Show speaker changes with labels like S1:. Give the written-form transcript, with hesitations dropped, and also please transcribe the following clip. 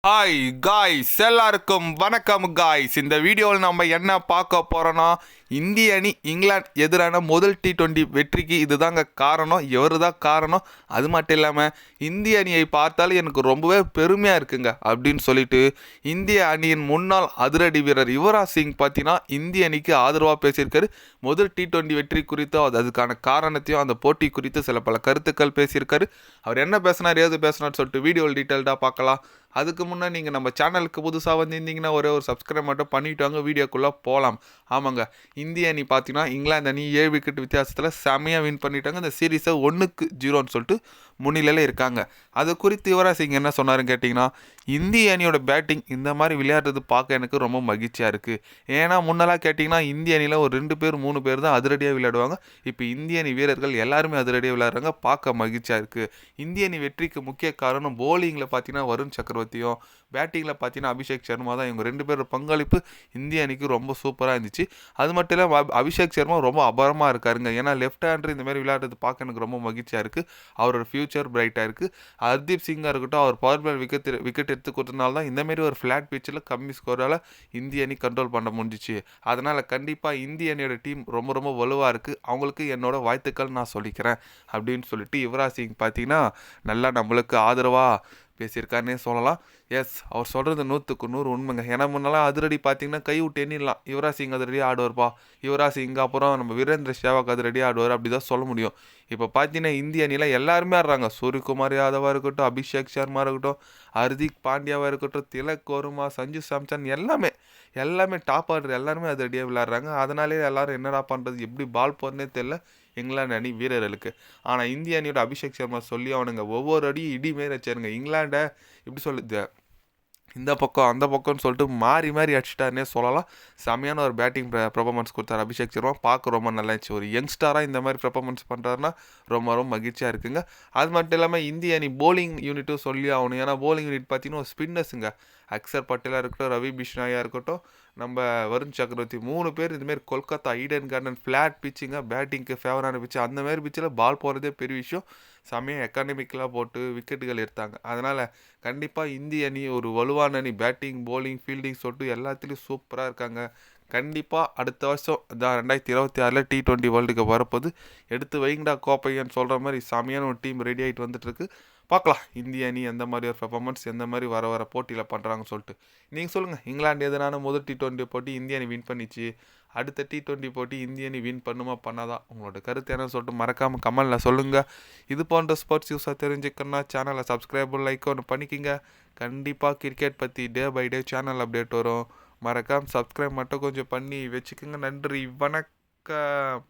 S1: Hi guys, எல்லாருக்கும் வணக்கம் guys. இந்த வீடியோவில் நம்ம என்ன பார்க்க போகிறோன்னா, இந்திய அணி இங்கிலாந்து எதிரான முதல் T20 வெற்றிக்கு இதுதாங்க காரணம். இவர் தான் காரணம். அது மட்டும் இல்லாமல் இந்திய அணியை பார்த்தாலும் எனக்கு ரொம்பவே பெருமையாக இருக்குங்க அப்படின்னு சொல்லிட்டு இந்திய அணியின் முன்னாள் அதிரடி வீரர் யுவராஜ் சிங் பார்த்தீங்கன்னா இந்திய அணிக்கு ஆதரவாக பேசியிருக்காரு. முதல் T20 வெற்றி குறித்தோ அதுக்கான காரணத்தையும் அந்த போட்டி குறித்து சில பல கருத்துக்கள் பேசியிருக்காரு. அவர் என்ன பேசினார், ஏது பேசினார்னு சொல்லிட்டு வீடியோவில் டீட்டெயில்டாக பார்க்கலாம். அதுக்கு முன்னே நீங்கள் நம்ம சேனலுக்கு புதுசாக வந்திருந்தீங்கன்னா ஒரே ஒரு சப்ஸ்கிரைப் மட்டும் பண்ணிவிட்டு வாங்க, வீடியோக்குள்ளே போகலாம். ஆமாங்க, இந்திய அணி பார்த்தீங்கன்னா இங்கிலாந்து அணி 7 விக்கெட் வித்தியாசத்தில் செமையாக வின் பண்ணிட்டாங்க. இந்த சீரீஸை 1-0ன்னு சொல்லிட்டு முன்னிலையில் இருக்காங்க. அது குறித்து யுவராஜ் சிங் என்ன சொன்னாருன்னு கேட்டிங்கன்னா, இந்திய அணியோட பேட்டிங் இந்த மாதிரி விளையாடுறது பார்க்க எனக்கு ரொம்ப மகிழ்ச்சியாக இருக்குது. ஏன்னா முன்னெல்லாம் கேட்டிங்கன்னா இந்திய அணியில் ஒரு 2 பேர் 3 பேர் தான் அதிரடியாக விளையாடுவாங்க. இப்போ இந்திய அணி வீரர்கள் எல்லாருமே அதிரடியாக விளையாடுறாங்க, பார்க்க மகிழ்ச்சியாக இருக்குது. இந்திய அணி வெற்றிக்கு முக்கிய காரணம் போலிங்கில் பார்த்தீங்கன்னா வருண் சக்கரவர்த்தியும், பேட்டிங்கில் பார்த்தீங்கன்னா அபிஷேக் சர்மா தான். இவங்க 2 பேரோட பங்களிப்பு இந்திய அணிக்கு ரொம்ப சூப்பராக இருந்துச்சு. அது மட்டும் இல்லாமல் அபிஷேக் சர்மா ரொம்ப அபாரமாக இருக்காருங்க. ஏன்னா லெஃப்ட் ஹேண்டர் இந்த மாதிரி விளையாடுறது பார்க்க எனக்கு ரொம்ப மகிழ்ச்சியாக இருக்குது. அவரோட ஃபியூச்சர் பிரைட்டாக இருக்குது. ஹர்தீப் சிங்காக இருக்கட்டும், அவர் பவர் பிளே விக்கெட் எடுத்து கொடுத்தனால தான் இந்தமாரி ஒரு ஃப்ளாட் பிச்சில் கம்மி ஸ்கோரால் இந்திய அணி கண்ட்ரோல் பண்ண முடிஞ்சிச்சு. அதனால் கண்டிப்பாக இந்திய அணியோட டீம் ரொம்ப ரொம்ப வலுவாக இருக்குது. அவங்களுக்கு என்னோட வாழ்த்துக்கள் நான் சொல்லிக்கிறேன் அப்படின்னு சொல்லிட்டு யுவராஜ் சிங் பார்த்தீங்கன்னா நல்லா நம்மளுக்கு ஆதரவாக பேசியிருக்காருன்னே சொல்லலாம். எஸ், அவர் சொல்கிறது 100க்கு 100 உண்மைங்க. ஏன்னா முன்னெல்லாம் அதிரடி பார்த்தீங்கன்னா கை விட்டு எண்ணிடலாம். யுவராஜ் சிங் அதிரடியாக ஆடுவார்ப்பா, யுவராஜ் சிங் அப்புறம் நம்ம வீரேந்திர சேவாக் அதிரடியாக ஆடுவார், அப்படி தான் சொல்ல முடியும். இப்போ பார்த்தீங்கன்னா இந்திய அணியில் எல்லாருமே ஆடுறாங்க. சூரியகுமார் யாதவாக இருக்கட்டும், அபிஷேக் சர்மா இருக்கட்டும், ஹர்திக் பாண்டியாவாக இருக்கட்டும், திலக் வர்மா, சஞ்சு சாம்சன் எல்லாமே டாப் ஆர்டர் எல்லாருமே அதிரடியாக விளையாடுறாங்க. அதனாலே எல்லாரும் என்னடா பண்ணுறது, எப்படி பால் போகிறதுனே தெரியல இங்கிலாந்து அணி வீரர்களுக்கு. ஆனால் இந்திய அணியோட அபிஷேக் சர்மா சொல்லி அவனுங்க ஒவ்வொரு அடியும் இடிமாரி வச்சாருங்க. இங்கிலாண்டை இப்படி சொல்லுது, இந்த பக்கம் அந்த பக்கம்னு சொல்லிட்டு மாறி மாறி அடிச்சிட்டாருன்னே சொல்லலாம். செமையான ஒரு பேட்டிங் பெர்ஃபார்மன்ஸ் கொடுத்தாரு அபிஷேக் சர்மா. பார்க்க ரொம்ப நல்லா இருந்துச்சு. ஒரு யங்ஸ்டராக இந்த மாதிரி பெர்ஃபார்மன்ஸ் பண்ணுறாருன்னா ரொம்ப ரொம்ப மகிழ்ச்சியாக இருக்குங்க. அது மட்டும் இல்லாமல் இந்திய அணி போலிங் யூனிட்டும் சொல்லி ஆகணும். ஏன்னா போலிங் யூனிட் பார்த்தீங்கன்னா ஒரு ஸ்பின்னர்ஸுங்க. அக்சர் பட்டேலாக இருக்கட்டும், ரவி பிஷ்னாயாக இருக்கட்டும், நம்ம வருண் சக்கரவர்த்தி 3 பேர் இதுமாரி கொல்கத்தா ஈடன் கார்டன் ஃப்ளாட் பிச்சுங்க, பேட்டிங்க்கு ஃபேவரான பிச்சு. அந்த மாதிரி பிச்சில் பால் போகிறதே பெரிய விஷயம். செமையாக எக்கானமிக்கலாக போட்டு விக்கெட்டுகள் எடுத்தாங்க. அதனால் கண்டிப்பாக இந்திய அணி ஒரு வலுவான அணி. பேட்டிங், போலிங், ஃபீல்டிங் சொல்லிட்டு எல்லாத்துலேயும் சூப்பராக இருக்காங்க. கண்டிப்பாக அடுத்த வருஷம் தான் 2026 T20 வேர்ல்டு கப் வரப்போது. எடுத்து வைங்கடா கோப்பைன்னு சொல்கிற மாதிரி செமையான ஒரு டீம் ரெடி ஆகிட்டு வந்துட்டுருக்கு. பார்க்கலாம் இந்திய அணி எந்த மாதிரி ஒரு பெர்ஃபார்மன்ஸ் எந்த மாதிரி வர போட்டியில் பண்ணுறாங்கன்னு சொல்லிட்டு. நீங்கள் சொல்லுங்கள், இங்கிலாந்து எதனான முதல் T20 போட்டி இந்திய அணி வின் பண்ணிச்சு. அடுத்த T20 போட்டி இந்திய அணி வின் பண்ணுமா பண்ணாதா? உங்களோட கருத்து என்னன்னு சொல்லிட்டு மறக்காமல் கமெண்டில் சொல்லுங்கள். இது போன்ற ஸ்போர்ட்ஸ் நியூஸாக தெரிஞ்சுக்கணுன்னா சேனலை சப்ஸ்கிரைப் லைக் ஒன்று பண்ணிக்கிங்க. கண்டிப்பாக கிரிக்கெட் பற்றி day by day channel update வரும். மறக்காமல் சப்ஸ்கிரைப் மட்டும் கொஞ்சம் பண்ணி வச்சுக்கோங்க. நன்றி, வணக்கம்.